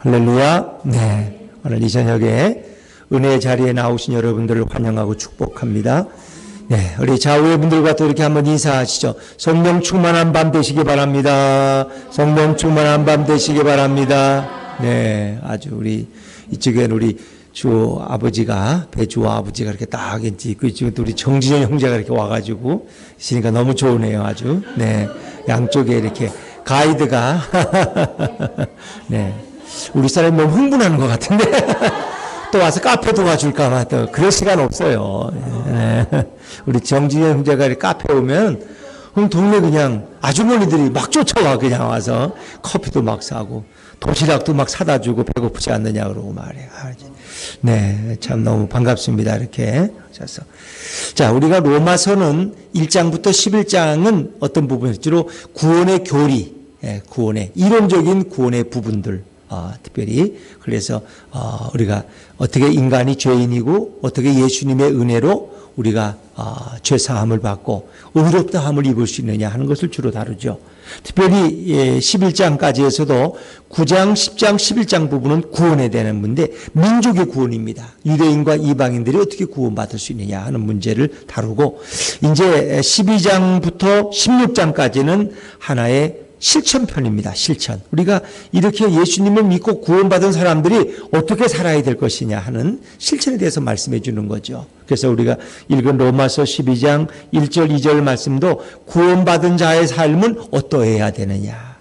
할렐루야. 네. 오늘 이 저녁에 은혜의 자리에 나오신 여러분들을 환영하고 축복합니다. 네. 우리 좌우의 분들과 또 이렇게 한번 인사하시죠. 성령 충만한 밤 되시기 바랍니다. 성령 충만한 밤 되시기 바랍니다. 네. 아주 우리 이쪽엔 우리 주 아버지가, 배주 아버지가 이렇게 딱 있고, 이쪽에 또 우리 정진영 형제가 이렇게 와가지고 있으니까 너무 좋으네요. 아주. 네. 양쪽에 이렇게 가이드가. 네. 우리 사람이 너무 흥분하는 것 같은데. 또 와서 카페 도와줄까봐 또 그럴 시간 없어요. 네. 우리 정진영 형제가 이렇게 카페 오면 동네 그냥 아주머니들이 막 쫓아와 그냥 와서 커피도 막 사고 도시락도 막 사다 주고 배고프지 않느냐 그러고 말이에요. 네, 참 너무 반갑습니다. 이렇게 하셔서. 자, 우리가 로마서는 1장부터 11장은 어떤 부분이 주로 구원의 교리, 구원의 이론적인 구원의 부분들, 특별히 그래서 우리가 어떻게 인간이 죄인이고 어떻게 예수님의 은혜로 우리가 죄 사함을 받고 의롭다함을 입을 수 있느냐 하는 것을 주로 다루죠. 특별히 11장까지 해서도 9장, 10장, 11장 부분은 구원에 대한 문제, 민족의 구원입니다. 유대인과 이방인들이 어떻게 구원받을 수 있느냐 하는 문제를 다루고 이제 12장부터 16장까지는 하나의 실천편입니다. 실천. 우리가 이렇게 예수님을 믿고 구원받은 사람들이 어떻게 살아야 될 것이냐 하는 실천에 대해서 말씀해 주는 거죠. 그래서 우리가 읽은 로마서 12장 1절 2절 말씀도 구원받은 자의 삶은 어떠해야 되느냐.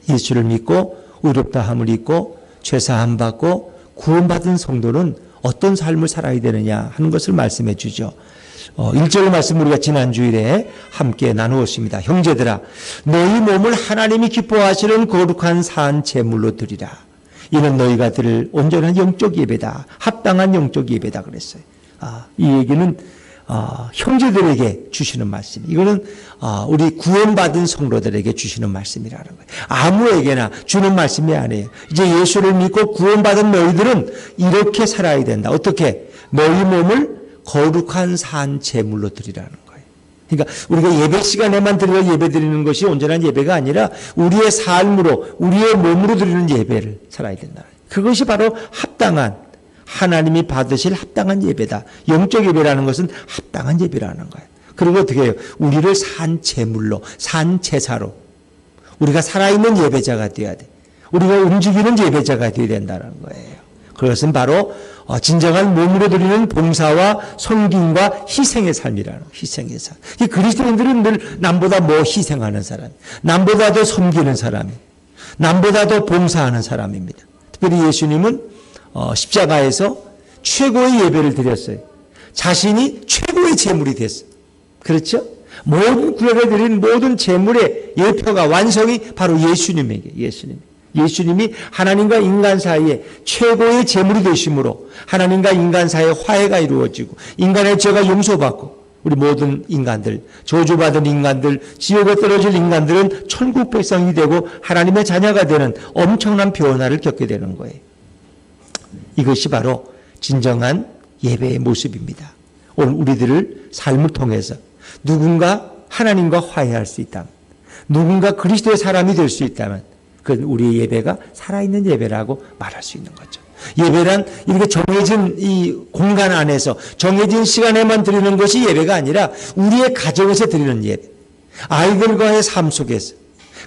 예수를 믿고 의롭다함을 입고 죄사함 받고 구원받은 성도는 어떤 삶을 살아야 되느냐 하는 것을 말씀해 주죠. 1절 말씀 우리가 지난 주일에 함께 나누었습니다. 형제들아, 너희 몸을 하나님이 기뻐하시는 거룩한 산 제물로 드리라. 이는 너희가 드릴 온전한 영적 예배다. 합당한 영적 예배다 그랬어요. 이 얘기는 형제들에게 주시는 말씀. 이거는 우리 구원받은 성도들에게 주시는 말씀이라는 거예요. 아무에게나 주는 말씀이 아니에요. 이제 예수를 믿고 구원받은 너희들은 이렇게 살아야 된다. 어떻게? 너희 몸을 거룩한 산 제물로 드리라는 거예요. 그러니까 우리가 예배 시간에만 드려 예배 드리는 것이 온전한 예배가 아니라 우리의 삶으로, 우리의 몸으로 드리는 예배를 살아야 된다. 그것이 바로 합당한, 하나님이 받으실 합당한 예배다. 영적 예배라는 것은 합당한 예배라는 거예요. 그리고 어떻게 해요? 우리를 산 제물로, 산 제사로 우리가 살아있는 예배자가 되어야 돼. 우리가 움직이는 예배자가 되어야 된다는 거예요. 그것은 바로 진정한 몸으로 드리는 봉사와 섬김과 희생의 삶이라는 거예요. 희생의 삶. 그리스도인들은 늘 남보다 뭐 희생하는 사람, 남보다 더 섬기는 사람이, 남보다 더 봉사하는 사람입니다. 특별히 예수님은 십자가에서 최고의 예배를 드렸어요. 자신이 최고의 제물이 됐어요. 그렇죠? 모든 구약에 드린 모든 제물의 예표가 완성이 바로 예수님에게, 예수님이 하나님과 인간 사이에 최고의 제물이 되심으로 하나님과 인간 사이에 화해가 이루어지고 인간의 죄가 용서받고 우리 모든 인간들, 저주받은 인간들, 지옥에 떨어질 인간들은 천국 백성이 되고 하나님의 자녀가 되는 엄청난 변화를 겪게 되는 거예요. 이것이 바로 진정한 예배의 모습입니다. 오늘 우리들을 삶을 통해서 누군가 하나님과 화해할 수 있다면, 누군가 그리스도의 사람이 될 수 있다면 그 우리의 예배가 살아있는 예배라고 말할 수 있는 거죠. 예배란 이렇게 정해진 이 공간 안에서 정해진 시간에만 드리는 것이 예배가 아니라 우리의 가정에서 드리는 예배. 아이들과의 삶 속에서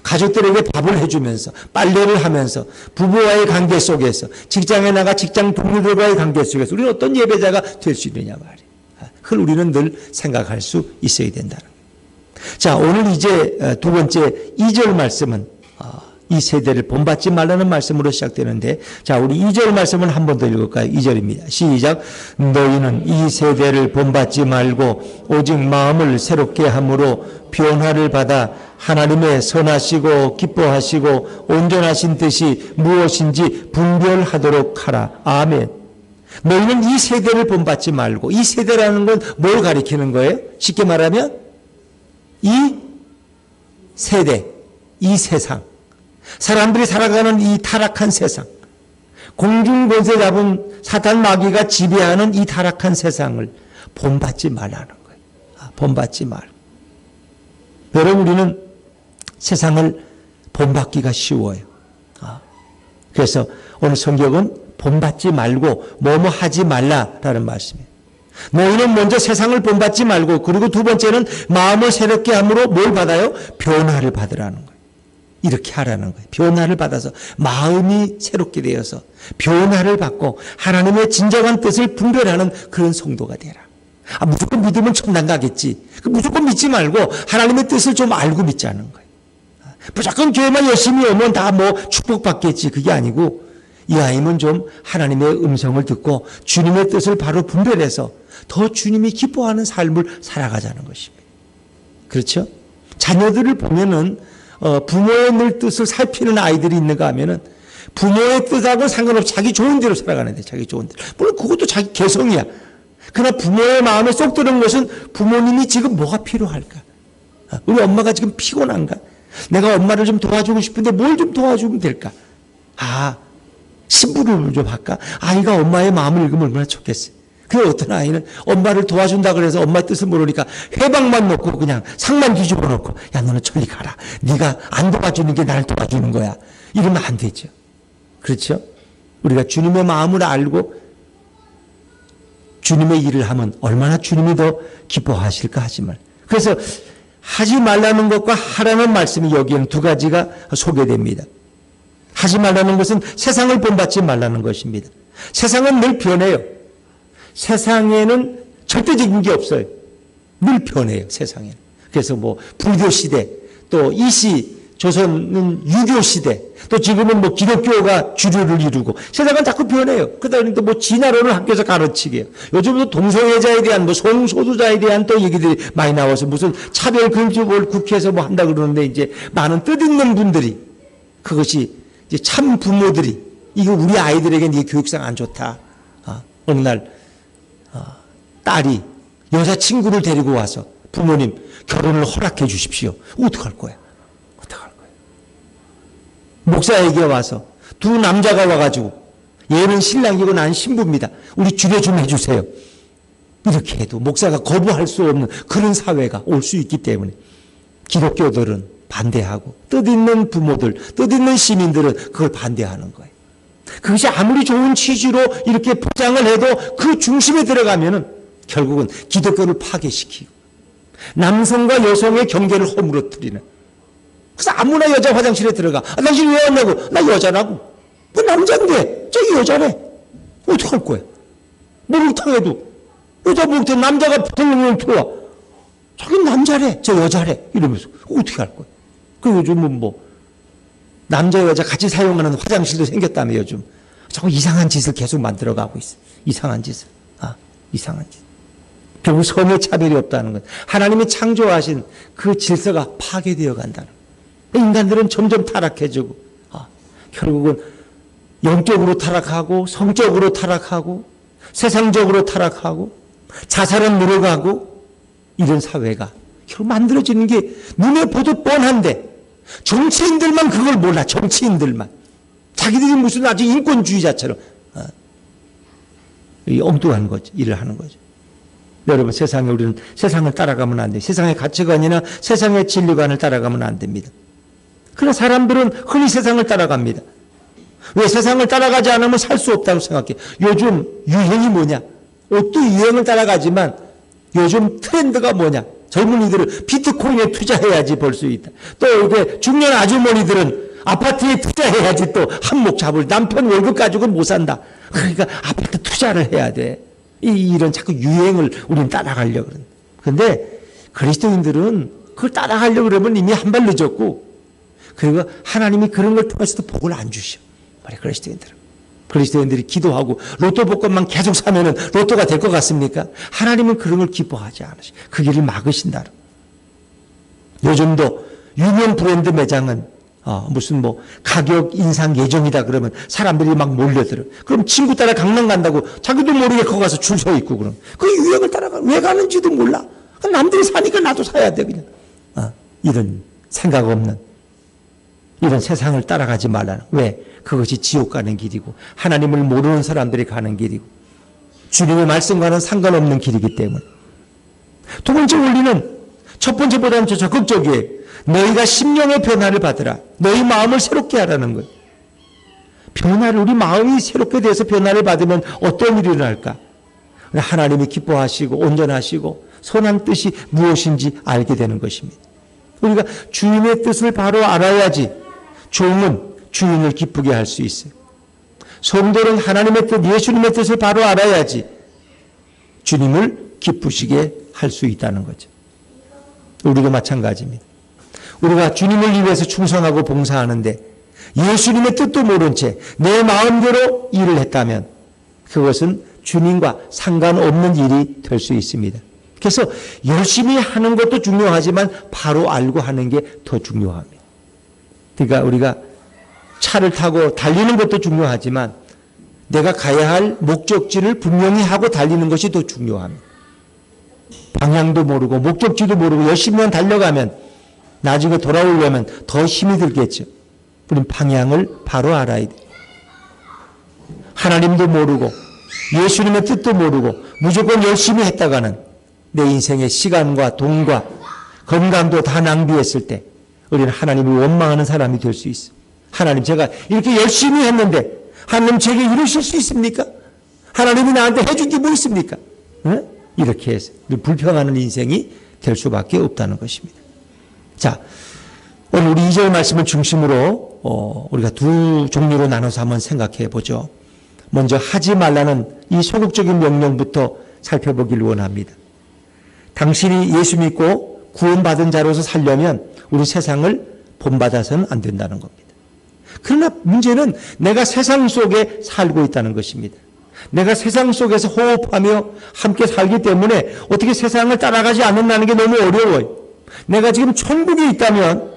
가족들에게 밥을 해주면서 빨래를 하면서 부부와의 관계 속에서 직장에 나가 직장 동료들과의 관계 속에서 우리는 어떤 예배자가 될 수 있느냐 말이에요. 그걸 우리는 늘 생각할 수 있어야 된다는 거예요. 자, 오늘 이제 두 번째 2절 말씀은 이 세대를 본받지 말라는 말씀으로 시작되는데, 자, 우리 2절 말씀을 한 번 더 읽을까요? 2절입니다. 시작. 너희는 이 세대를 본받지 말고 오직 마음을 새롭게 함으로 변화를 받아 하나님의 선하시고 기뻐하시고 온전하신 뜻이 무엇인지 분별하도록 하라. 아멘. 너희는 이 세대를 본받지 말고, 이 세대라는 건 뭘 가리키는 거예요? 쉽게 말하면 이 세대, 이 세상, 사람들이 살아가는 이 타락한 세상, 공중권세 잡은 사탄 마귀가 지배하는 이 타락한 세상을 본받지 말라는 거예요. 본받지 말. 여러분, 우리는 세상을 본받기가 쉬워요. 그래서 오늘 성경은 본받지 말고 뭐뭐 하지 말라라는 말씀이에요. 너희는 먼저 세상을 본받지 말고, 그리고 두 번째는 마음을 새롭게 함으로 뭘 받아요? 변화를 받으라는 거예요. 이렇게 하라는 거예요. 변화를 받아서 마음이 새롭게 되어서 변화를 받고 하나님의 진정한 뜻을 분별하는 그런 성도가 되라. 무조건 믿으면 천당 가겠지. 무조건 믿지 말고 하나님의 뜻을 좀 알고 믿자는 거예요. 무조건 교회만 열심히 오면 다 뭐 축복받겠지. 그게 아니고 이 아이는 좀 하나님의 음성을 듣고 주님의 뜻을 바로 분별해서 더 주님이 기뻐하는 삶을 살아가자는 것입니다. 그렇죠? 자녀들을 보면은 부모의 늘 뜻을 살피는 아이들이 있는가 하면은 부모의 뜻하고 상관없이 자기 좋은 대로 살아가는데, 자기 좋은 대로. 물론 그것도 자기 개성이야. 그러나 부모의 마음에 쏙 드는 것은 부모님이 지금 뭐가 필요할까? 우리 엄마가 지금 피곤한가? 내가 엄마를 좀 도와주고 싶은데 뭘 좀 도와주면 될까? 신부를 좀 할까? 아이가 엄마의 마음을 읽으면 얼마나 좋겠어요. 그 어떤 아이는 엄마를 도와준다 그래서 엄마의 뜻을 모르니까 회방만 놓고 그냥 상만 뒤집어 놓고, 야 너는 저리 가라. 네가 안 도와주는 게 나를 도와주는 거야. 이러면 안 되죠. 그렇죠? 우리가 주님의 마음을 알고 주님의 일을 하면 얼마나 주님이 더 기뻐하실까 하지만, 그래서 하지 말라는 것과 하라는 말씀이 여기에는 두 가지가 소개됩니다. 하지 말라는 것은 세상을 본받지 말라는 것입니다. 세상은 늘 변해요. 세상에는 절대적인 게 없어요. 늘 변해요, 세상에는. 그래서 뭐 불교 시대, 또 이시 조선은 유교 시대, 또 지금은 뭐 기독교가 주류를 이루고 세상은 자꾸 변해요. 그다음에 또 뭐 진화론을 학교에서 가르치게요. 요즘도 동성애자에 대한 뭐 성소수자에 대한 또 얘기들이 많이 나와서 무슨 차별 금지법을 국회에서 뭐 한다 그러는데, 이제 많은 뜻있는 분들이, 그것이 이제 참 부모들이 이거 우리 아이들에게는 이게 교육상 안 좋다. 어느 날 딸이 여자친구를 데리고 와서 부모님 결혼을 허락해 주십시오. 어떡할 거야? 어떡할 거야? 목사에게 와서 두 남자가 와가지고 얘는 신랑이고 난 신부입니다. 우리 주례 좀 해주세요. 이렇게 해도 목사가 거부할 수 없는 그런 사회가 올 수 있기 때문에 기독교들은 반대하고 뜻있는 부모들, 뜻있는 시민들은 그걸 반대하는 거예요. 그것이 아무리 좋은 취지로 이렇게 포장을 해도 그 중심에 들어가면은 결국은 기독교를 파괴시키고 남성과 여성의 경계를 허물어뜨리는. 그래서 아무나 여자 화장실에 들어가. 당신 왜 왔냐고. 나 여자라고. 뭐 남자인데 저기 여자래. 어떡할 거야? 목욕탕에도 여자 목욕탕 남자가 붙으면 좋아. 저긴 남자래, 저 여자래 이러면서 어떻게 할 거야? 그 요즘은 뭐 남자 여자 같이 사용하는 화장실도 생겼다며 요즘. 자꾸 이상한 짓을 계속 만들어가고 있어. 이상한 짓을. 이상한 짓. 결국 성의 차별이 없다는 것. 하나님이 창조하신 그 질서가 파괴되어 간다는 것. 인간들은 점점 타락해지고, 결국은 영적으로 타락하고, 성적으로 타락하고, 세상적으로 타락하고, 자살은 늘어가고, 이런 사회가 결국 만들어지는 게 눈에 보도 뻔한데, 정치인들만 그걸 몰라. 정치인들만. 자기들이 무슨 아주 인권주의자처럼 이 엉뚱한 거죠. 일을 하는 거죠. 여러분, 세상에 우리는 세상을 따라가면 안 돼요. 세상의 가치관이나 세상의 진리관을 따라가면 안 됩니다. 그러나 사람들은 흔히 세상을 따라갑니다. 왜? 세상을 따라가지 않으면 살 수 없다고 생각해. 요즘 유행이 뭐냐? 옷도 유행을 따라가지만 요즘 트렌드가 뭐냐? 젊은이들은 비트코인에 투자해야지 벌 수 있다. 또 이렇게 중년 아주머니들은 아파트에 투자해야지 또 한몫 잡을. 남편 월급 가지고는 못 산다. 그러니까 아파트 투자를 해야 돼. 이런 자꾸 유행을 우리는 따라가려고 그러는. 그런데 그리스도인들은 그걸 따라가려고 그러면 이미 한 발 늦었고, 그리고 하나님이 그런 걸 통해서도 복을 안 주셔. 우리 그리스도인들은. 그리스도인들이 기도하고 로또 복권만 계속 사면은 로또가 될 것 같습니까? 하나님은 그런 걸 기뻐하지 않으셔. 그 길을 막으신다. 요즘도 유명 브랜드 매장은 무슨 뭐 가격 인상 예정이다 그러면 사람들이 막 몰려들어. 그럼 친구 따라 강남 간다고 자기도 모르게 거기 가서 줄 서 있고 그럼. 그 유행을 따라가. 왜 가는지도 몰라. 남들이 사니까 나도 사야 돼 그냥. 이런 생각 없는 이런 세상을 따라가지 말라는. 왜? 그것이 지옥 가는 길이고 하나님을 모르는 사람들이 가는 길이고 주님의 말씀과는 상관없는 길이기 때문에. 두 번째 원리는 첫 번째보다는 더 적극적이에요. 너희가 심령의 변화를 받으라. 너희 마음을 새롭게 하라는 거예요. 변화를, 우리 마음이 새롭게 돼서 변화를 받으면 어떤 일이 일어날까? 하나님이 기뻐하시고 온전하시고 선한 뜻이 무엇인지 알게 되는 것입니다. 우리가 주인의 뜻을 바로 알아야지 종은 주인을 기쁘게 할 수 있어요. 성도는 하나님의 뜻, 예수님의 뜻을 바로 알아야지 주님을 기쁘시게 할 수 있다는 거죠. 우리도 마찬가지입니다. 우리가 주님을 위해서 충성하고 봉사하는데 예수님의 뜻도 모른 채 내 마음대로 일을 했다면 그것은 주님과 상관없는 일이 될 수 있습니다. 그래서 열심히 하는 것도 중요하지만 바로 알고 하는 게 더 중요합니다. 그러니까 우리가 차를 타고 달리는 것도 중요하지만 내가 가야 할 목적지를 분명히 하고 달리는 것이 더 중요합니다. 방향도 모르고 목적지도 모르고 열심히만 달려가면 나중에 돌아오려면 더 힘이 들겠죠. 우리는 방향을 바로 알아야 돼요. 하나님도 모르고 예수님의 뜻도 모르고 무조건 열심히 했다가는 내 인생의 시간과 돈과 건강도 다 낭비했을 때 우리는 하나님을 원망하는 사람이 될 수 있어요. 하나님, 제가 이렇게 열심히 했는데 하나님 제게 이루실 수 있습니까? 하나님이 나한테 해준 게 뭐 있습니까? 이렇게 해서 불평하는 인생이 될 수밖에 없다는 것입니다. 자, 오늘 우리 2절 말씀을 중심으로 우리가 두 종류로 나눠서 한번 생각해 보죠. 먼저 하지 말라는 이 소극적인 명령부터 살펴보길 원합니다. 당신이 예수 믿고 구원받은 자로서 살려면 우리 세상을 본받아서는 안 된다는 겁니다. 그러나 문제는 내가 세상 속에 살고 있다는 것입니다. 내가 세상 속에서 호흡하며 함께 살기 때문에 어떻게 세상을 따라가지 않는다는 게 너무 어려워요. 내가 지금 천국에 있다면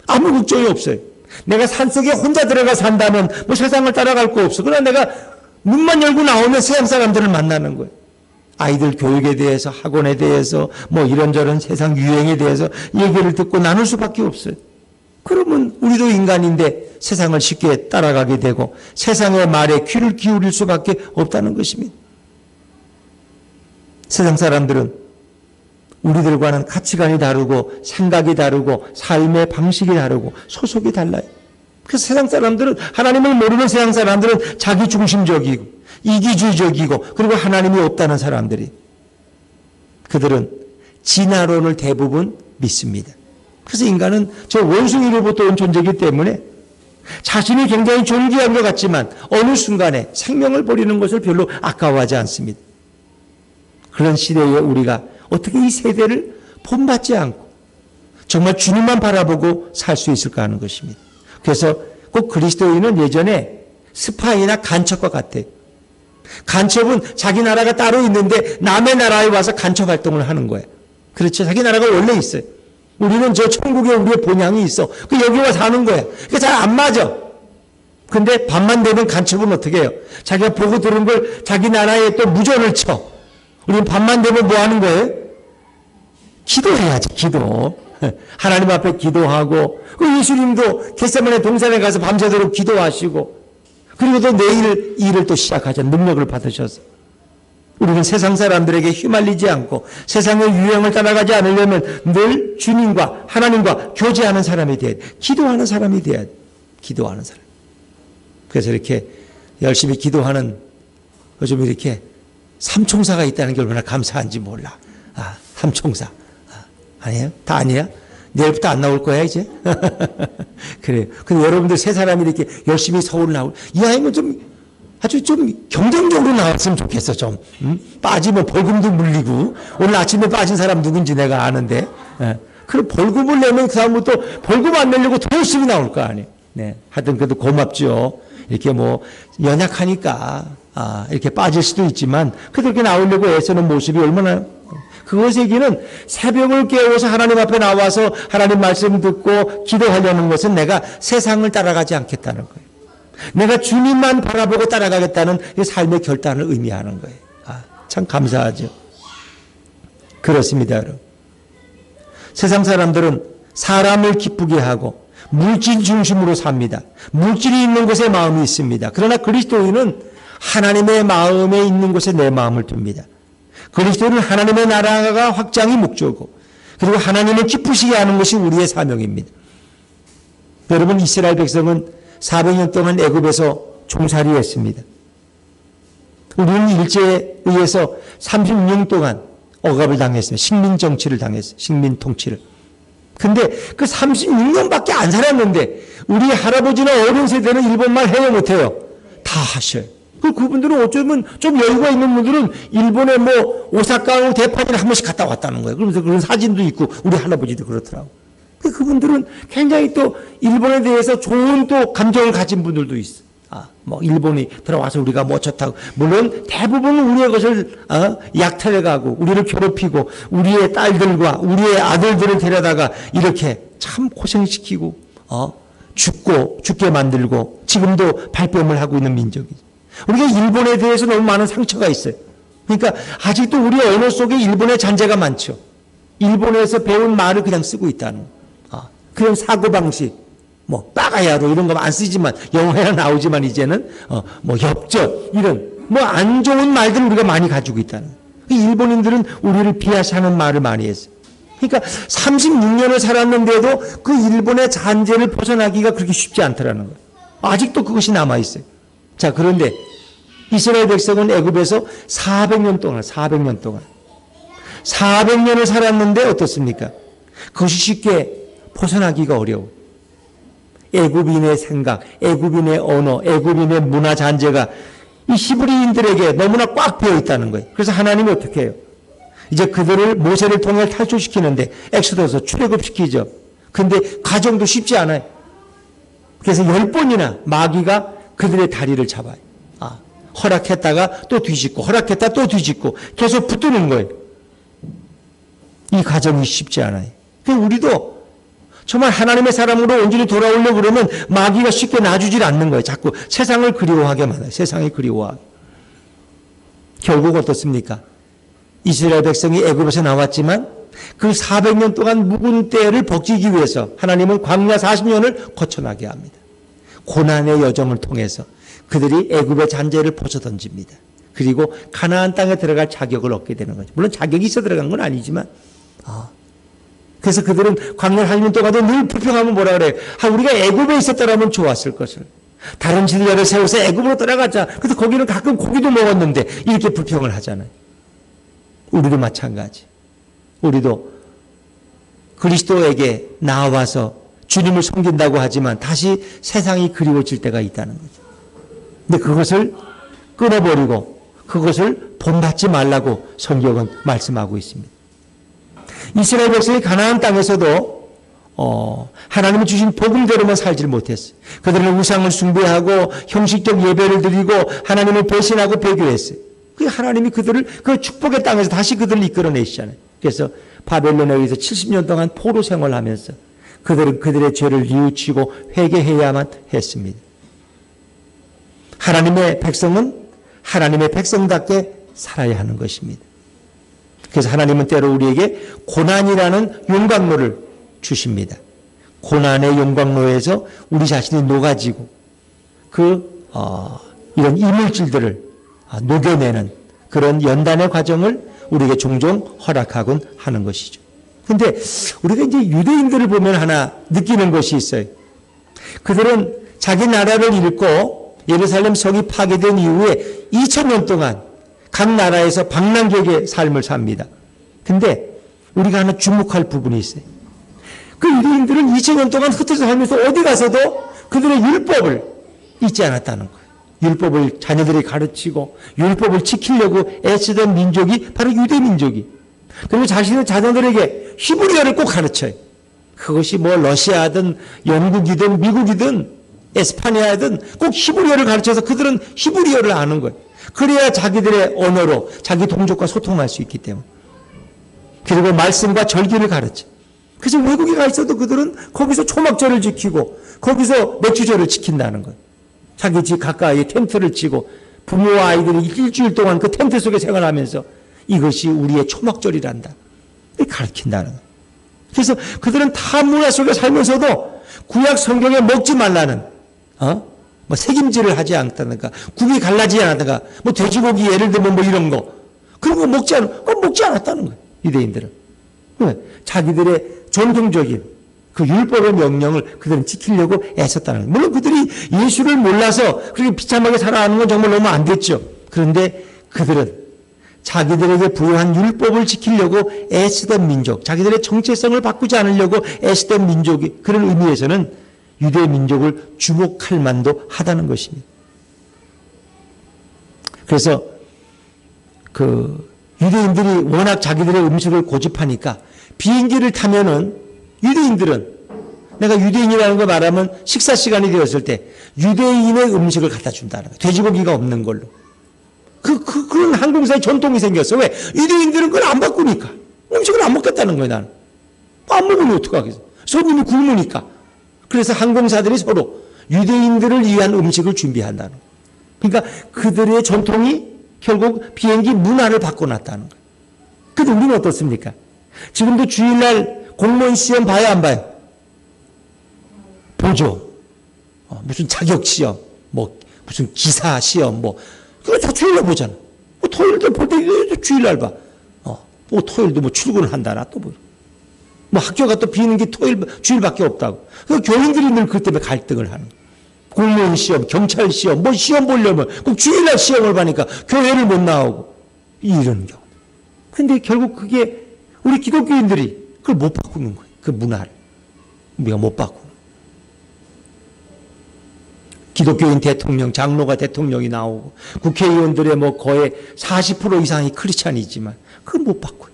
아무 걱정이 없어요. 내가 산속에 혼자 들어가 산다면 뭐 세상을 따라갈 거 없어. 그러나 내가 문만 열고 나오면 세상 사람들을 만나는 거예요. 아이들 교육에 대해서, 학원에 대해서, 뭐 이런저런 세상 유행에 대해서 얘기를 듣고 나눌 수밖에 없어요. 그러면 우리도 인간인데 세상을 쉽게 따라가게 되고 세상의 말에 귀를 기울일 수밖에 없다는 것입니다. 세상 사람들은 우리들과는 가치관이 다르고 생각이 다르고 삶의 방식이 다르고 소속이 달라요. 그래서 세상 사람들은, 하나님을 모르는 세상 사람들은 자기중심적이고 이기주의적이고 그리고 하나님이 없다는 사람들이, 그들은 진화론을 대부분 믿습니다. 그래서 인간은 저 원숭이로부터 온 존재이기 때문에 자신이 굉장히 존귀한 것 같지만 어느 순간에 생명을 버리는 것을 별로 아까워하지 않습니다. 그런 시대에 우리가 어떻게 이 세대를 본받지 않고 정말 주님만 바라보고 살 수 있을까 하는 것입니다. 그래서 꼭 그리스도인은 예전에 스파이나 간첩과 같아요. 간첩은 자기 나라가 따로 있는데 남의 나라에 와서 간첩 활동을 하는 거예요. 그렇죠. 자기 나라가 원래 있어요. 우리는 저 천국에 우리의 본향이 있어. 여기 와 사는 거야. 그러니까 잘 안 맞아. 근데 밤만 되면 간첩은 어떻게 해요? 자기가 보고 들은 걸 자기 나라에 또 무전을 쳐. 우리는 밤만 되면 뭐 하는 거예요? 기도해야지, 기도. 하나님 앞에 기도하고, 예수님도 겟세마네 동산에 가서 밤새도록 기도하시고, 그리고 또 내일 일을 또 시작하죠. 능력을 받으셔서. 우리는 세상 사람들에게 휘말리지 않고 세상의 유행을 따라가지 않으려면 늘 주님과 하나님과 교제하는 사람이 돼야 돼. 기도하는 사람이 돼야 돼. 기도하는 사람. 그래서 이렇게 열심히 기도하는 요즘 이렇게 삼총사가 있다는 게 얼마나 감사한지 몰라. 삼총사. 아니에요? 다 아니야? 내일부터 안 나올 거야 이제? 그래요. 근데 여러분들 세 사람이 이렇게 열심히 서울 나올, 이 아이는 좀 아주 좀 경쟁적으로 나왔으면 좋겠어. 좀 빠지면 벌금도 물리고. 오늘 아침에 빠진 사람 누군지 내가 아는데, 그럼 벌금을 내면 그 다음부터 벌금 안 내려고 더 열심히 나올 거 아니에요. 네. 하여튼 그래도 고맙죠. 이렇게 뭐 연약하니까 이렇게 빠질 수도 있지만 그렇게 나오려고 애쓰는 모습이 얼마나, 그것에게는 새벽을 깨워서 하나님 앞에 나와서 하나님 말씀 듣고 기도하려는 것은 내가 세상을 따라가지 않겠다는 거예요. 내가 주님만 바라보고 따라가겠다는 삶의 결단을 의미하는 거예요. 참 감사하죠. 그렇습니다, 여러분. 세상 사람들은 사람을 기쁘게 하고 물질 중심으로 삽니다. 물질이 있는 곳에 마음이 있습니다. 그러나 그리스도인은 하나님의 마음에 있는 곳에 내 마음을 둡니다. 그리스도인은 하나님의 나라가 확장이 목적이고 그리고 하나님을 기쁘시게 하는 것이 우리의 사명입니다. 여러분, 이스라엘 백성은 400년 동안 애굽에서 종살이했습니다. 우리는 일제에 의해서 36년 동안 억압을 당했습니다. 식민 정치를 당했어요. 식민 통치를. 근데 그 36년밖에 안 살았는데 우리 할아버지나 어른 세대는 일본말 해요 못해요? 다 하셔요. 그분들은 어쩌면 좀 여유가 있는 분들은 일본에 뭐 오사카하고 대판이나 한 번씩 갔다 왔다는 거예요. 그러면서 그런 사진도 있고 우리 할아버지도 그렇더라고. 그분들은 굉장히 또 일본에 대해서 좋은 또 감정을 가진 분들도 있어. 뭐 일본이 들어와서 우리가 뭐 좋다고. 물론 대부분은 우리의 것을 약탈해가고 우리를 괴롭히고 우리의 딸들과 우리의 아들들을 데려다가 이렇게 참 고생시키고 죽게 만들고 지금도 발뺌을 하고 있는 민족이죠. 우리가 일본에 대해서 너무 많은 상처가 있어요. 그러니까 아직도 우리 언어 속에 일본의 잔재가 많죠. 일본에서 배운 말을 그냥 쓰고 있다는 그런 사고방식, 뭐 빠가야로 이런 거 안 쓰지만 영어에나 나오지만 이제는 뭐 엽전 이런 뭐 안 좋은 말들을 우리가 많이 가지고 있다는 거예요. 일본인들은 우리를 비하시하는 말을 많이 했어요. 그러니까 36년을 살았는데도 그 일본의 잔재를 벗어나기가 그렇게 쉽지 않더라는 거예요. 아직도 그것이 남아있어요. 자, 그런데 이스라엘 백성은 애굽에서 400년을 살았는데 어떻습니까? 그것이 쉽게 벗어나기가 어려워. 애굽인의 생각, 애굽인의 언어, 애굽인의 문화 잔재가 이 히브리인들에게 너무나 꽉 배어 있다는 거예요. 그래서 하나님이 어떻게 해요? 이제 그들을 모세를 통해 탈출시키는데 엑소더서 출애굽시키죠. 근데 과정도 쉽지 않아요. 그래서 10번이나 마귀가 그들의 다리를 잡아요. 허락했다가 또 뒤집고 허락했다 또 뒤집고 계속 붙드는 거예요. 이 과정이 쉽지 않아요. 그래서 우리도 정말 하나님의 사람으로 온전히 돌아오려고 그러면 마귀가 쉽게 놔주질 않는 거예요. 자꾸 세상을 그리워하게 만들어요. 세상이 그리워하게. 결국 어떻습니까? 이스라엘 백성이 애굽에서 나왔지만 그 400년 동안 묵은 때를 벗기기 위해서 하나님은 광야 40년을 거쳐나게 합니다. 고난의 여정을 통해서 그들이 애굽의 잔재를 벗어던집니다. 그리고 가나안 땅에 들어갈 자격을 얻게 되는 거죠. 물론 자격이 있어 들어간 건 아니지만 그래서 그들은 광야 40년 동안도 늘 불평하면 뭐라 그래요? 우리가 애굽에 있었더라면 좋았을 것을. 다른 지도자를 세워서 애굽으로 떠나가자. 그래서 거기는 가끔 고기도 먹었는데 이렇게 불평을 하잖아요. 우리도 마찬가지. 우리도 그리스도에게 나와서 주님을 섬긴다고 하지만 다시 세상이 그리워질 때가 있다는 거죠. 근데 그것을 끊어버리고 그것을 본받지 말라고 성경은 말씀하고 있습니다. 이스라엘 백성이 가나안 땅에서도 하나님이 주신 복음대로만 살지 못했어요. 그들은 우상을 숭배하고 형식적 예배를 드리고 하나님을 배신하고 배교했어요. 그 하나님이 그들을 그 축복의 땅에서 다시 그들을 이끌어내시잖아요. 그래서 바벨론에 의해서 70년 동안 포로 생활하면서 그들은 그들의 죄를 뉘우치고 회개해야만 했습니다. 하나님의 백성은 하나님의 백성답게 살아야 하는 것입니다. 그래서 하나님은 때로 우리에게 고난이라는 용광로를 주십니다. 고난의 용광로에서 우리 자신이 녹아지고 이런 이물질들을 녹여내는 그런 연단의 과정을 우리에게 종종 허락하곤 하는 것이죠. 근데 우리가 이제 유대인들을 보면 하나 느끼는 것이 있어요. 그들은 자기 나라를 잃고 예루살렘 성이 파괴된 이후에 2000년 동안 각 나라에서 방랑객의 삶을 삽니다. 근데 우리가 하나 주목할 부분이 있어요. 그 유대인들은 2000년 동안 흩어져 살면서 어디 가서도 그들의 율법을 잊지 않았다는 거예요. 율법을 자녀들이 가르치고 율법을 지키려고 애쓰던 민족이 바로 유대 민족이. 그리고 자신의 자녀들에게 히브리어를 꼭 가르쳐요. 그것이 뭐 러시아든 영국이든 미국이든 에스파니아든 꼭 히브리어를 가르쳐서 그들은 히브리어를 아는 거예요. 그래야 자기들의 언어로 자기 동족과 소통할 수 있기 때문에. 그리고 말씀과 절기를 가르쳐. 그래서 외국에 가 있어도 그들은 거기서 초막절을 지키고 거기서 맥주절을 지킨다는 거예요. 자기 집 가까이에 텐트를 치고 부모와 아이들이 일주일 동안 그 텐트 속에 생활하면서 이것이 우리의 초막절이란다. 가르친다는 거예요. 그래서 그들은 타 문화 속에 살면서도 구약 성경에 먹지 말라는 뭐 색임질을 하지 않다든가 굽이 갈라지지 않다든가 뭐 돼지고기 예를 들면 뭐 이런 거 그런 거 먹지 않았다는 거예요. 유대인들은. 자기들의 전통적인 그 율법의 명령을 그들은 지키려고 애썼다는 거예요. 물론 그들이 예수를 몰라서 그렇게 비참하게 살아가는 건 정말 너무 안 됐죠. 그런데 그들은 자기들에게 부여한 율법을 지키려고 애쓰던 민족, 자기들의 정체성을 바꾸지 않으려고 애쓰던 민족이, 그런 의미에서는 유대 민족을 주목할 만도 하다는 것입니다. 그래서 그 유대인들이 워낙 자기들의 음식을 고집하니까 비행기를 타면은 유대인들은, 내가 유대인이라는 걸 말하면 식사 시간이 되었을 때 유대인의 음식을 갖다 준다는 거예요. 돼지고기가 없는 걸로. 그런 항공사의 전통이 생겼어. 왜? 유대인들은 그걸 안 바꾸니까. 음식을 안 먹겠다는 거예요, 나는. 안 먹으면 어떡하겠어. 손님이 굶으니까. 그래서 항공사들이 서로 유대인들을 위한 음식을 준비한다는 거예요. 그러니까 그들의 전통이 결국 비행기 문화를 바꿔놨다는 거예요. 근데 우리는 어떻습니까? 지금도 주일날 공무원 시험 봐요, 안 봐요? 보죠. 무슨 자격 시험, 무슨 기사 시험, 그거 다 주일날 보잖아. 토요일도 볼 때 주일날 봐. 토요일도 출근을 한다나 또 학교가 또 비는 게 주일밖에 없다고. 그 교인들이 늘 그 때문에 갈등을 하는 거야. 공무원 시험, 경찰 시험, 시험 보려면 꼭 주일날 시험을 봐니까 교회를 못 나오고. 이런 경우. 근데 결국 그게 우리 기독교인들이 그걸 못 바꾸는 거예요. 그 문화를. 우리가 못 바꾸는. 기독교인 대통령, 장로가 대통령이 나오고 국회의원들의 거의 40% 이상이 크리스찬이지만 그걸 못 바꿔요.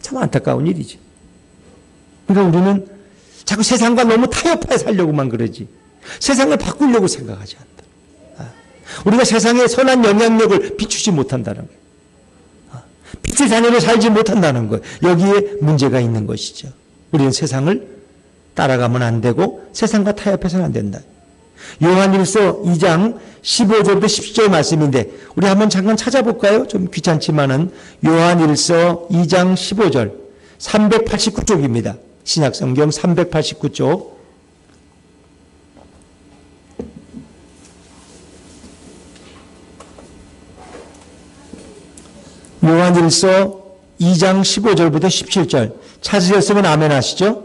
참 안타까운 일이죠. 그러니까 우리는 자꾸 세상과 너무 타협해 살려고만 그러지 세상을 바꾸려고 생각하지 않다. 우리가 세상에 선한 영향력을 비추지 못한다는 거예요. 빛의 자녀로 살지 못한다는 거예요. 여기에 문제가 있는 것이죠. 우리는 세상을 따라가면 안 되고 세상과 타협해서는 안 된다. 요한일서 2장 15절부터 17절 말씀인데 우리 한번 잠깐 찾아볼까요? 좀 귀찮지만은 요한일서 2장 15절 389쪽입니다. 신약성경 389쪽. 요한일서 2장 15절부터 17절 찾으셨으면 아멘 하시죠?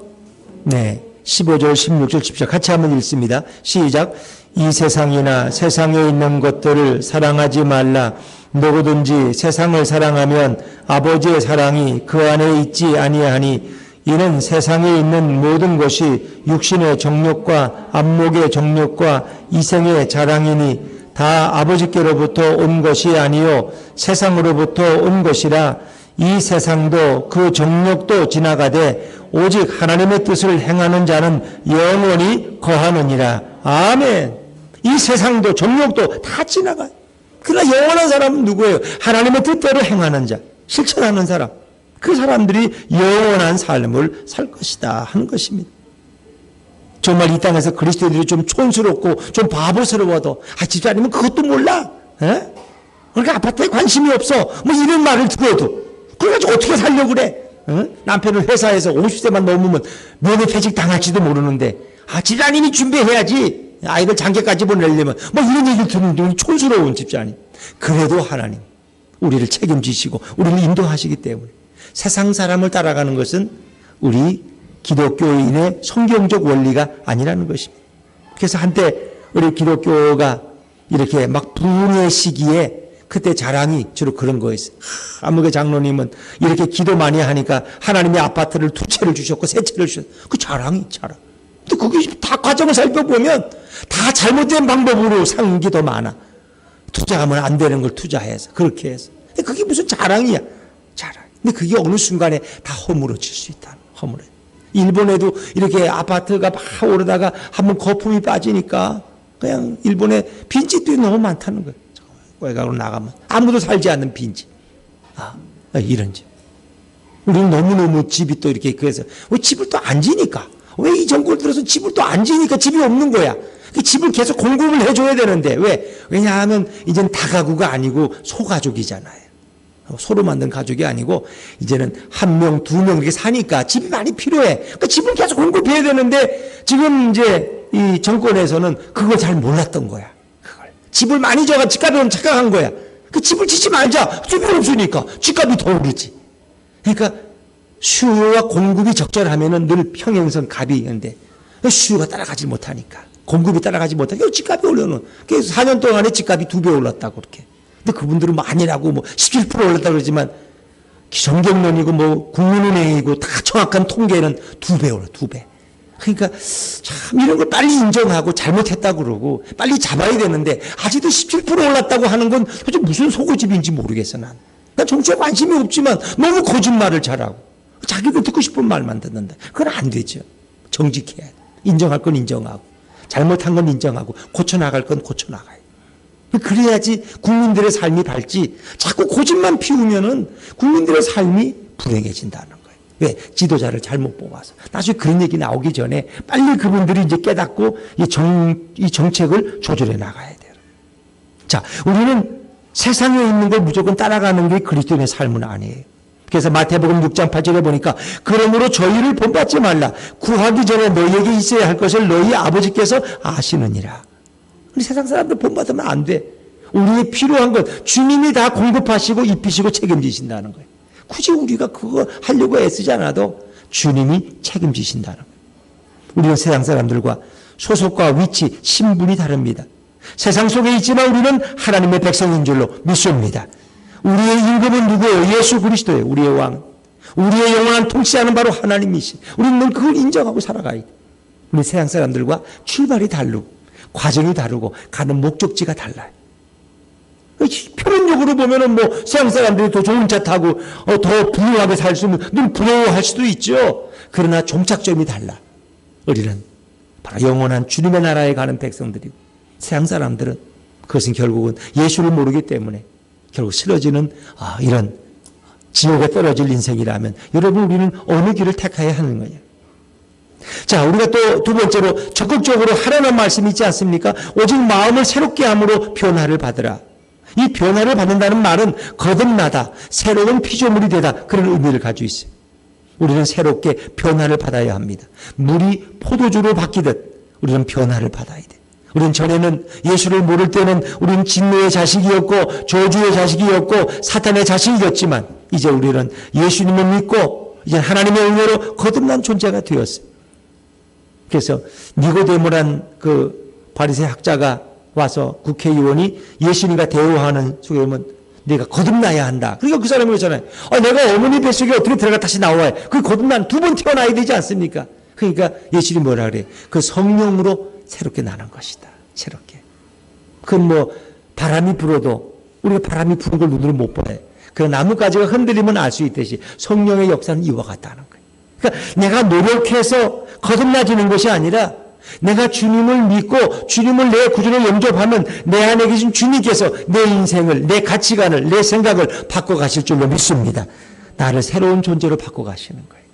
네. 15절, 16절, 17절 같이 한번 읽습니다. 시작. 이 세상이나 세상에 있는 것들을 사랑하지 말라. 누구든지 세상을 사랑하면 아버지의 사랑이 그 안에 있지 아니하니 이는 세상에 있는 모든 것이 육신의 정욕과 안목의 정욕과 이생의 자랑이니 다 아버지께로부터 온 것이 아니요 세상으로부터 온 것이라. 이 세상도 그 정욕도 지나가되 오직 하나님의 뜻을 행하는 자는 영원히 거하느니라. 아멘. 이 세상도 정욕도 다 지나가요. 그러나 영원한 사람은 누구예요? 하나님의 뜻대로 행하는 자, 실천하는 사람. 그 사람들이 영원한 삶을 살 것이다 하는 것입니다. 정말 이 땅에서 그리스도인들이 좀 촌스럽고 좀 바보스러워도 집사님은 그것도 몰라. 그러니까 아파트에 관심이 없어. 이런 말을 들어도 그래가지고 어떻게 살려고 그래? 남편을 회사에서 50세만 넘으면 면회퇴직 당할지도 모르는데 집사님이 준비해야지. 아이들 장계까지 보내려면 이런 얘기를 듣는 촌스러운 집사님. 그래도 하나님 우리를 책임지시고 우리를 인도하시기 때문에 세상 사람을 따라가는 것은 우리 기독교인의 성경적 원리가 아니라는 것입니다. 그래서 한때 우리 기독교가 이렇게 붕의 시기에 그때 자랑이 주로 그런 거였어요. 안목의 장로님은 이렇게 기도 많이 하니까 하나님의 아파트를 2채를 주셨고 3채를 주셨어요. 그 자랑이 자랑. 근데 그게 다 과정을 살펴보면 다 잘못된 방법으로 산 게 더 많아. 투자하면 안 되는 걸 투자해서 그렇게 해서. 근데 그게 무슨 자랑이야. 자랑. 근데 그게 어느 순간에 다 허물어질 수 있다. 허물어. 일본에도 이렇게 아파트가 막 오르다가 한번 거품이 빠지니까 그냥 일본에 빈집들이 너무 많다는 거예요. 외곽으로 나가면 아무도 살지 않는 빈집. 이런 집. 우리는 너무너무 집이 또 이렇게 그래서 왜 집을 또 안 지니까? 왜 이 정권 들어서 집을 또 안 지니까 집이 없는 거야. 그 집을 계속 공급을 해줘야 되는데 왜? 왜냐하면 이제는 다가구가 아니고 소가족이잖아요. 소로 만든 가족이 아니고 이제는 1명, 2명 이렇게 사니까 집이 많이 필요해. 그러니까 집을 계속 공급해야 되는데 지금 이제 이 정권에서는 그걸 잘 몰랐던 거야. 집을 많이 줘가 집값이 착각한 거야. 그 집을 짓지 말자. 집이 없으니까 집값이 더 오르지. 그러니까 수요와 공급이 적절하면은 늘 평행선 값이 있는데 수요가 따라가지 못하니까 공급이 따라가지 못하니까 집값이 올려놓은. 그래서 4년 동안에 집값이 2배 올랐다고 그렇게. 근데 그분들은 아니라고 17% 올랐다고 그러지만 정경련이고 국민은행이고 다 정확한 통계는 2배 올라 2배. 그러니까 참 이런 걸 빨리 인정하고 잘못했다고 그러고 빨리 잡아야 되는데 아직도 17% 올랐다고 하는 건 도대체 무슨 속고집인지 모르겠어 난. 난 정치에 관심이 없지만 너무 거짓말을 잘하고 자기가 듣고 싶은 말만 듣는다. 그건 안 되죠. 정직해야 돼. 인정할 건 인정하고 잘못한 건 인정하고 고쳐나갈 건 고쳐나가요. 그래야지 국민들의 삶이 밝지 자꾸 고집만 피우면은 국민들의 삶이 불행해진다는 거예요. 왜? 지도자를 잘못 뽑아서. 나중에 그런 얘기 나오기 전에 빨리 그분들이 이제 깨닫고 이 정책을 조절해 나가야 돼요. 자, 우리는 세상에 있는 걸 무조건 따라가는 게 그리스도인의 삶은 아니에요. 그래서 마태복음 6장 8절에 보니까 그러므로 저희를 본받지 말라. 구하기 전에 너희에게 있어야 할 것을 너희 아버지께서 아시느니라. 우리 세상 사람들 본받으면 안 돼. 우리의 필요한 것 주님이 다 공급하시고 입히시고 책임지신다는 거예요. 굳이 우리가 그거 하려고 애쓰지 않아도 주님이 책임지신다는 거예요. 우리는 세상 사람들과 소속과 위치, 신분이 다릅니다. 세상 속에 있지만 우리는 하나님의 백성인 줄로 믿습니다. 우리의 임금은 누구예요? 예수 그리스도예요. 우리의 왕. 우리의 영원한 통치하는 바로 하나님이시. 우리는 늘 그걸 인정하고 살아가야 돼. 우리 세상 사람들과 출발이 다르고 과정이 다르고 가는 목적지가 달라요. 표면적으로 보면은 세상 사람들이 더 좋은 차 타고 더 부유하게 살 수 있는 늘 부러워할 수도 있죠. 그러나 종착점이 달라. 우리는 바로 영원한 주님의 나라에 가는 백성들이고 세상 사람들은 그것은 결국은 예수를 모르기 때문에 결국 쓰러지는 이런 지옥에 떨어질 인생이라면 여러분 우리는 어느 길을 택해야 하는 거냐. 자, 우리가 또 두 번째로 적극적으로 하라는 말씀이 있지 않습니까? 오직 마음을 새롭게 함으로 변화를 받으라. 이 변화를 받는다는 말은 거듭나다, 새로운 피조물이 되다 그런 의미를 가지고 있어요. 우리는 새롭게 변화를 받아야 합니다. 물이 포도주로 바뀌듯 우리는 변화를 받아야 돼. 우리는 전에는 예수를 모를 때는 우리는 진노의 자식이었고 저주의 자식이었고 사탄의 자식이었지만 이제 우리는 예수님을 믿고 이제 하나님의 은혜로 거듭난 존재가 되었어요. 그래서 니고데모란 그 바리새 학자가 와서 국회의원이 예수님과 대화하는 속에 보면 내가 거듭나야 한다. 그러니까 그 사람이 그러잖아요. 내가 어머니 뱃속에 어떻게 들어가 다시 나와요? 그 거듭난 2번 태어나야 되지 않습니까? 그러니까 예수님이 뭐라 그래? 그 성령으로 새롭게 나는 것이다. 새롭게. 그건 바람이 불어도 우리가 바람이 부는 걸 눈으로 못 봐요. 그 나뭇가지가 흔들리면 알 수 있듯이 성령의 역사는 이와 같다는 거예요. 그러니까 내가 노력해서 거듭나지는 것이 아니라 내가 주님을 믿고 주님을 내 구주로 영접하면 내 안에 계신 주님께서 내 인생을, 내 가치관을, 내 생각을 바꿔가실 줄로 믿습니다. 나를 새로운 존재로 바꿔가시는 거예요.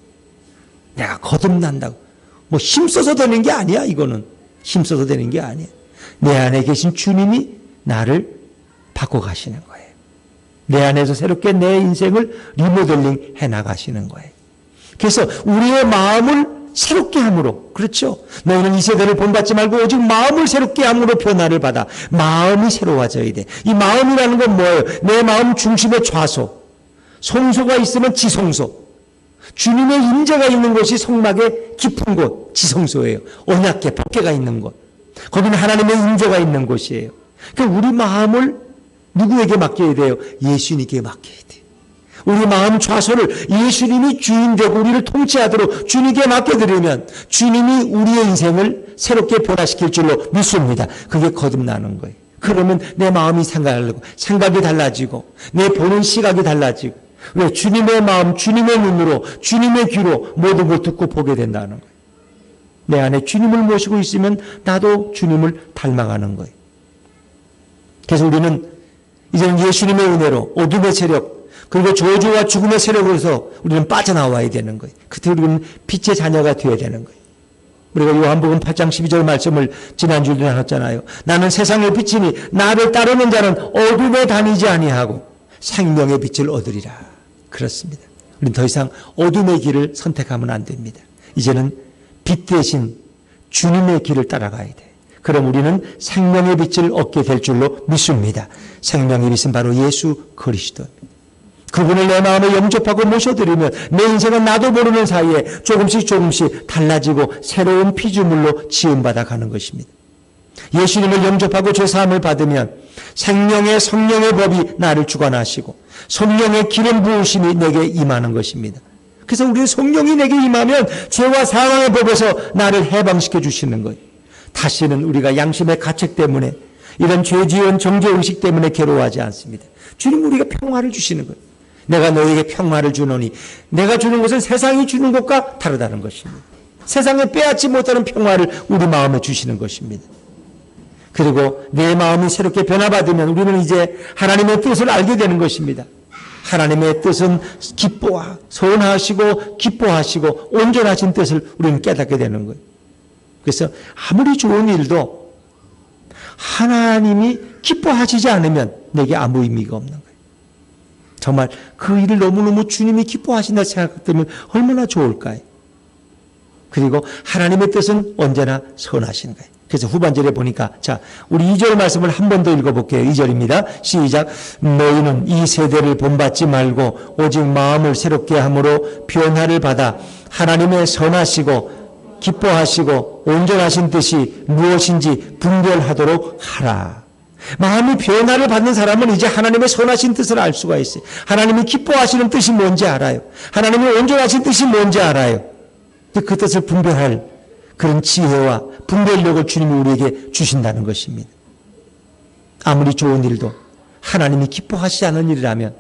내가 거듭난다고. 힘써서 되는 게 아니야, 이거는. 힘써서 되는 게 아니야. 내 안에 계신 주님이 나를 바꿔가시는 거예요. 내 안에서 새롭게 내 인생을 리모델링 해나가시는 거예요. 그래서 우리의 마음을 새롭게 함으로, 그렇죠? 너희는 이 세대를 본받지 말고 오직 마음을 새롭게 함으로 변화를 받아. 마음이 새로워져야 돼. 이 마음이라는 건 뭐예요? 내 마음 중심의 좌소. 성소가 있으면 지성소. 주님의 임재가 있는 곳이 성막의 깊은 곳, 지성소예요. 언약궤, 법궤가 있는 곳. 거기는 하나님의 임재가 있는 곳이에요. 그러니까 우리 마음을 누구에게 맡겨야 돼요? 예수님께 맡겨야 돼요. 우리 마음 좌소를 예수님이 주인 되고 우리를 통치하도록 주님께 맡겨드리면 주님이 우리의 인생을 새롭게 변화시킬 줄로 믿습니다. 그게 거듭나는 거예요. 그러면 내 마음이 생각이 달라지고 내 보는 시각이 달라지고 왜? 주님의 마음, 주님의 눈으로, 주님의 귀로 모든 걸 듣고 보게 된다는 거예요. 내 안에 주님을 모시고 있으면 나도 주님을 닮아가는 거예요. 그래서 우리는 이제는 예수님의 은혜로 어둠의 세력 그리고 저주와 죽음의 세력으로서 우리는 빠져나와야 되는 거예요. 그때 우리는 빛의 자녀가 되어야 되는 거예요. 우리가 요한복음 8장 12절 말씀을 지난주에도 나눴잖아요. 나는 세상의 빛이니 나를 따르는 자는 어둠에 다니지 아니하고 생명의 빛을 얻으리라. 그렇습니다. 우리는 더 이상 어둠의 길을 선택하면 안 됩니다. 이제는 빛 대신 주님의 길을 따라가야 돼. 그럼 우리는 생명의 빛을 얻게 될 줄로 믿습니다. 생명의 빛은 바로 예수 그리스도입니다. 그분을 내 마음에 영접하고 모셔드리면 내 인생은 나도 모르는 사이에 조금씩 달라지고 새로운 피조물로 지음받아 가는 것입니다. 예수님을 영접하고 죄사함을 받으면 생명의 성령의 법이 나를 주관하시고 성령의 기름 부으심이 내게 임하는 것입니다. 그래서 우리의 성령이 내게 임하면 죄와 사망의 법에서 나를 해방시켜 주시는 거예요. 다시는 우리가 양심의 가책 때문에 이런 죄지은 정죄의식 때문에 괴로워하지 않습니다. 주님 우리가 평화를 주시는 거예요. 내가 너에게 평화를 주노니 내가 주는 것은 세상이 주는 것과 다르다는 것입니다. 세상에 빼앗지 못하는 평화를 우리 마음에 주시는 것입니다. 그리고 내 마음이 새롭게 변화받으면 우리는 이제 하나님의 뜻을 알게 되는 것입니다. 하나님의 뜻은 선하시고 기뻐하시고 온전하신 뜻을 우리는 깨닫게 되는 거예요. 그래서 아무리 좋은 일도 하나님이 기뻐하시지 않으면 내게 아무 의미가 없는 거예요. 정말 그 일을 너무너무 주님이 기뻐하신다 생각되면 얼마나 좋을까요? 그리고 하나님의 뜻은 언제나 선하신 거예요. 그래서 후반절에 보니까 자 우리 2절 말씀을 한 번 더 읽어볼게요. 2절입니다. 시작. 너희는 이 세대를 본받지 말고 오직 마음을 새롭게 함으로 변화를 받아 하나님의 선하시고 기뻐하시고 온전하신 뜻이 무엇인지 분별하도록 하라. 마음이 변화를 받는 사람은 이제 하나님의 선하신 뜻을 알 수가 있어요. 하나님이 기뻐하시는 뜻이 뭔지 알아요. 하나님이 온전하신 뜻이 뭔지 알아요. 그 뜻을 분별할 그런 지혜와 분별력을 주님이 우리에게 주신다는 것입니다. 아무리 좋은 일도 하나님이 기뻐하시지 않은 일이라면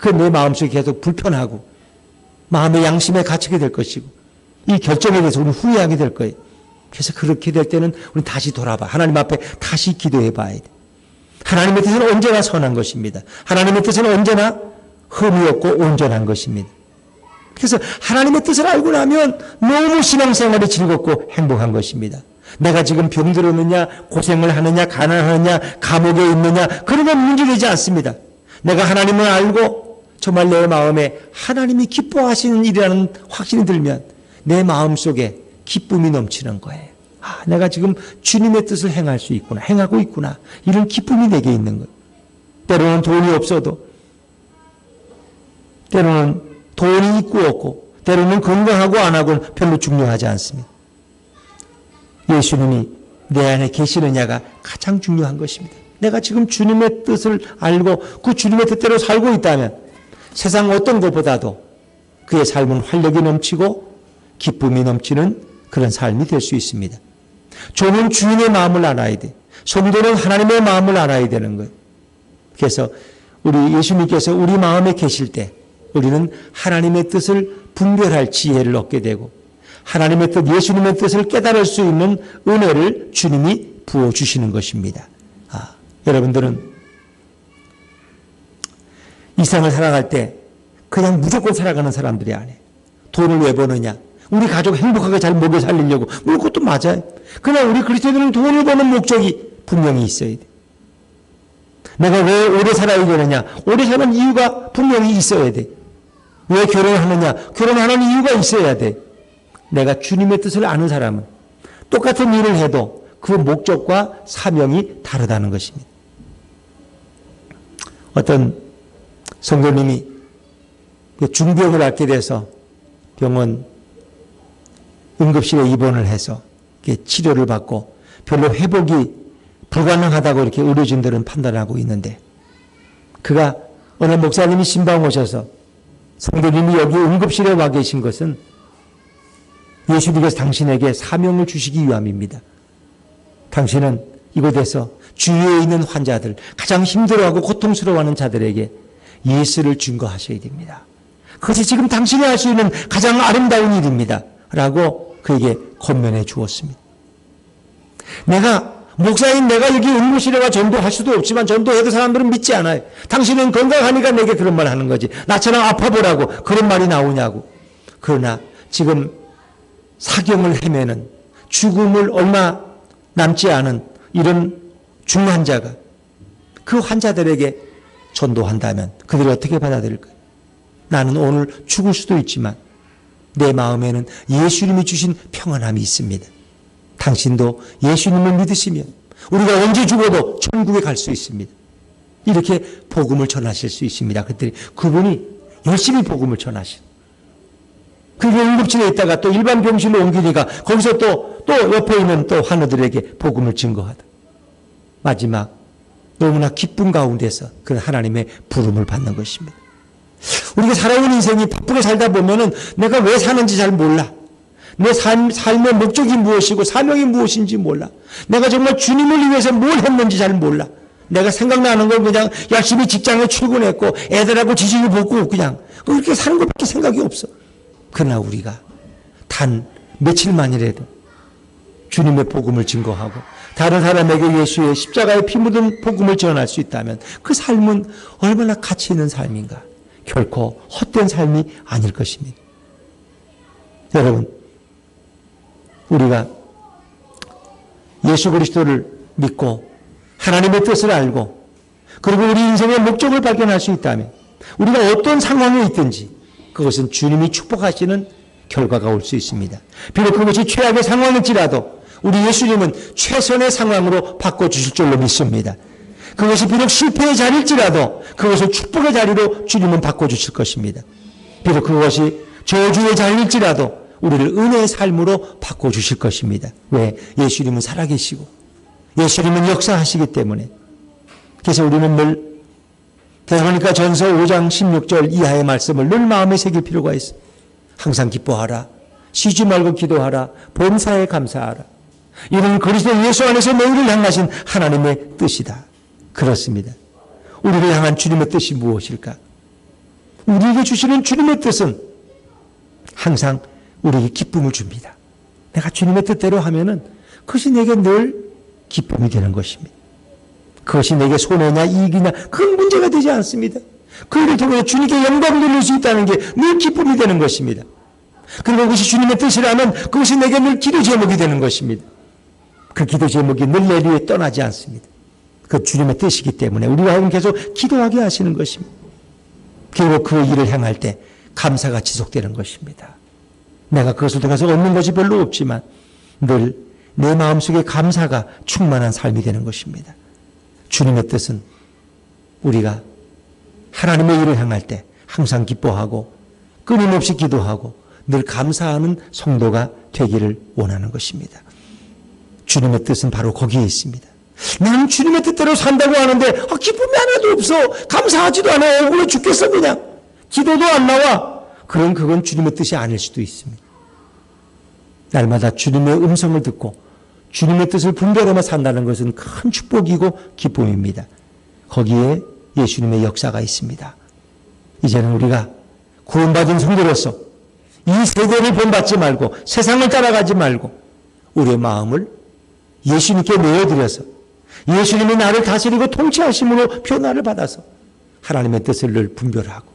그 내 마음속에 계속 불편하고 마음의 양심에 갇히게 될 것이고 이 결정에 대해서 우리는 후회하게 될 거예요. 그래서 그렇게 될 때는 우리는 다시 돌아봐. 하나님 앞에 다시 기도해 봐야 돼. 하나님의 뜻은 언제나 선한 것입니다. 하나님의 뜻은 언제나 흠이 없고 온전한 것입니다. 그래서 하나님의 뜻을 알고 나면 너무 신앙생활이 즐겁고 행복한 것입니다. 내가 지금 병들었느냐, 고생을 하느냐, 가난하느냐, 감옥에 있느냐 그런 건 문제되지 않습니다. 내가 하나님을 알고 정말 내 마음에 하나님이 기뻐하시는 일이라는 확신이 들면 내 마음속에 기쁨이 넘치는 거예요. 아, 내가 지금 주님의 뜻을 행할 수 있구나, 행하고 있구나 이런 기쁨이 내게 있는 거예요. 때로는 돈이 없어도 때로는 돈이 있고 없고 때로는 건강하고 안 하고는 별로 중요하지 않습니다. 예수님이 내 안에 계시느냐가 가장 중요한 것입니다. 내가 지금 주님의 뜻을 알고 그 주님의 뜻대로 살고 있다면 세상 어떤 것보다도 그의 삶은 활력이 넘치고 기쁨이 넘치는 그런 삶이 될 수 있습니다. 종은 주인의 마음을 알아야 돼. 성도는 하나님의 마음을 알아야 되는 거예요. 그래서 우리 예수님께서 우리 마음에 계실 때 우리는 하나님의 뜻을 분별할 지혜를 얻게 되고 하나님의 뜻, 예수님의 뜻을 깨달을 수 있는 은혜를 주님이 부어주시는 것입니다. 여러분들은 이 세상을 살아갈 때 그냥 무조건 살아가는 사람들이 아니에요. 돈을 왜 버느냐? 우리 가족 행복하게 잘 먹여 살리려고. 그것도 맞아요. 그러나 우리 그리스도인은 돈을 버는 목적이 분명히 있어야 돼. 내가 왜 오래 살아야 되느냐? 오래 사는 이유가 분명히 있어야 돼. 왜 결혼하느냐? 결혼하는 이유가 있어야 돼. 내가 주님의 뜻을 아는 사람은 똑같은 일을 해도 그 목적과 사명이 다르다는 것입니다. 어떤 성도님이 중병을 앓게 돼서 병원 응급실에 입원을 해서 치료를 받고 별로 회복이 불가능하다고 이렇게 의료진들은 판단하고 있는데 그가 어느 목사님이 신방 오셔서 성도님이 여기 응급실에 와 계신 것은 예수님께서 당신에게 사명을 주시기 위함입니다. 당신은 이곳에서 주위에 있는 환자들, 가장 힘들어하고 고통스러워하는 자들에게 예수를 증거하셔야 됩니다. 그것이 지금 당신이 할 수 있는 가장 아름다운 일입니다. 라고 그에게 권면해 주었습니다. 목사인 내가 여기 응급실에 와 전도할 수도 없지만 전도해도 사람들은 믿지 않아요. 당신은 건강하니까 내게 그런 말 하는 거지. 나처럼 아파보라고 그런 말이 나오냐고. 그러나 지금 사경을 헤매는 죽음을 얼마 남지 않은 이런 중환자가 그 환자들에게 전도한다면 그들이 어떻게 받아들일까요? 나는 오늘 죽을 수도 있지만 내 마음에는 예수님이 주신 평안함이 있습니다. 당신도 예수님을 믿으시면 우리가 언제 죽어도 천국에 갈 수 있습니다. 이렇게 복음을 전하실 수 있습니다. 그랬더니 그분이 열심히 복음을 전하신. 그게 응급실에 있다가 또 일반 병실로 옮기니까 거기서 또 옆에 있는 또 환우들에게 복음을 증거하다. 마지막 너무나 기쁜 가운데서 그 하나님의 부름을 받는 것입니다. 우리가 살아온 인생이 바쁘게 살다 보면은 내가 왜 사는지 잘 몰라. 내 삶의 목적이 무엇이고 사명이 무엇인지 몰라. 내가 정말 주님을 위해서 뭘 했는지 잘 몰라. 내가 생각나는 건 그냥 열심히 직장에 출근했고 애들하고 지지를 볶고 그냥 그렇게 사는 것밖에 생각이 없어. 그러나 우리가 단 며칠만이라도 주님의 복음을 증거하고 다른 사람에게 예수의 십자가에 피 묻은 복음을 전할 수 있다면 그 삶은 얼마나 가치 있는 삶인가. 결코 헛된 삶이 아닐 것입니다. 여러분, 우리가 예수 그리스도를 믿고 하나님의 뜻을 알고 그리고 우리 인생의 목적을 발견할 수 있다면 우리가 어떤 상황에 있든지 그것은 주님이 축복하시는 결과가 올 수 있습니다. 비록 그것이 최악의 상황일지라도 우리 예수님은 최선의 상황으로 바꿔주실 줄로 믿습니다. 그것이 비록 실패의 자리일지라도 그것을 축복의 자리로 주님은 바꿔주실 것입니다. 비록 그것이 저주의 자리일지라도 우리를 은혜의 삶으로 바꿔주실 것입니다. 왜? 예수님은 살아계시고 예수님은 역사하시기 때문에. 그래서 우리는 늘 데살로니가 전서 5장 16절 이하의 말씀을 늘 마음에 새길 필요가 있어. 항상 기뻐하라. 쉬지 말고 기도하라. 범사에 감사하라. 이는 그리스도 예수 안에서 너희를 향하신 하나님의 뜻이다. 그렇습니다. 우리를 향한 주님의 뜻이 무엇일까? 우리에게 주시는 주님의 뜻은 항상 우리에게 기쁨을 줍니다. 내가 주님의 뜻대로 하면은 그것이 내게 늘 기쁨이 되는 것입니다. 그것이 내게 손해냐 이익이냐 그건 문제가 되지 않습니다. 그 일을 통해 주님께 영광을 돌릴 수 있다는 게 늘 기쁨이 되는 것입니다. 그리고 그것이 주님의 뜻이라면 그것이 내게 늘 기도 제목이 되는 것입니다. 그 기도 제목이 늘 내 위에 떠나지 않습니다. 그 주님의 뜻이기 때문에 우리가 하여금 계속 기도하게 하시는 것입니다. 그리고 그 일을 행할 때 감사가 지속되는 것입니다. 내가 그것을 통해서 얻는 것이 별로 없지만 늘 내 마음속에 감사가 충만한 삶이 되는 것입니다. 주님의 뜻은 우리가 하나님의 일을 행할 때 항상 기뻐하고 끊임없이 기도하고 늘 감사하는 성도가 되기를 원하는 것입니다. 주님의 뜻은 바로 거기에 있습니다. 나는 주님의 뜻대로 산다고 하는데 기쁨이 하나도 없어. 감사하지도 않아. 억울해 죽겠어 그냥. 기도도 안 나와. 그럼 그건 주님의 뜻이 아닐 수도 있습니다. 날마다 주님의 음성을 듣고 주님의 뜻을 분별하며 산다는 것은 큰 축복이고 기쁨입니다. 거기에 예수님의 역사가 있습니다. 이제는 우리가 구원받은 성도로서 이 세대를 본받지 말고 세상을 따라가지 말고 우리의 마음을 예수님께 내어드려서 예수님이 나를 다스리고 통치하심으로 변화를 받아서 하나님의 뜻을 늘 분별하고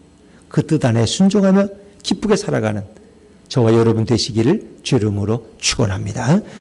그 뜻 안에 순종하며 기쁘게 살아가는 저와 여러분 되시기를 주의 이름으로 축원합니다.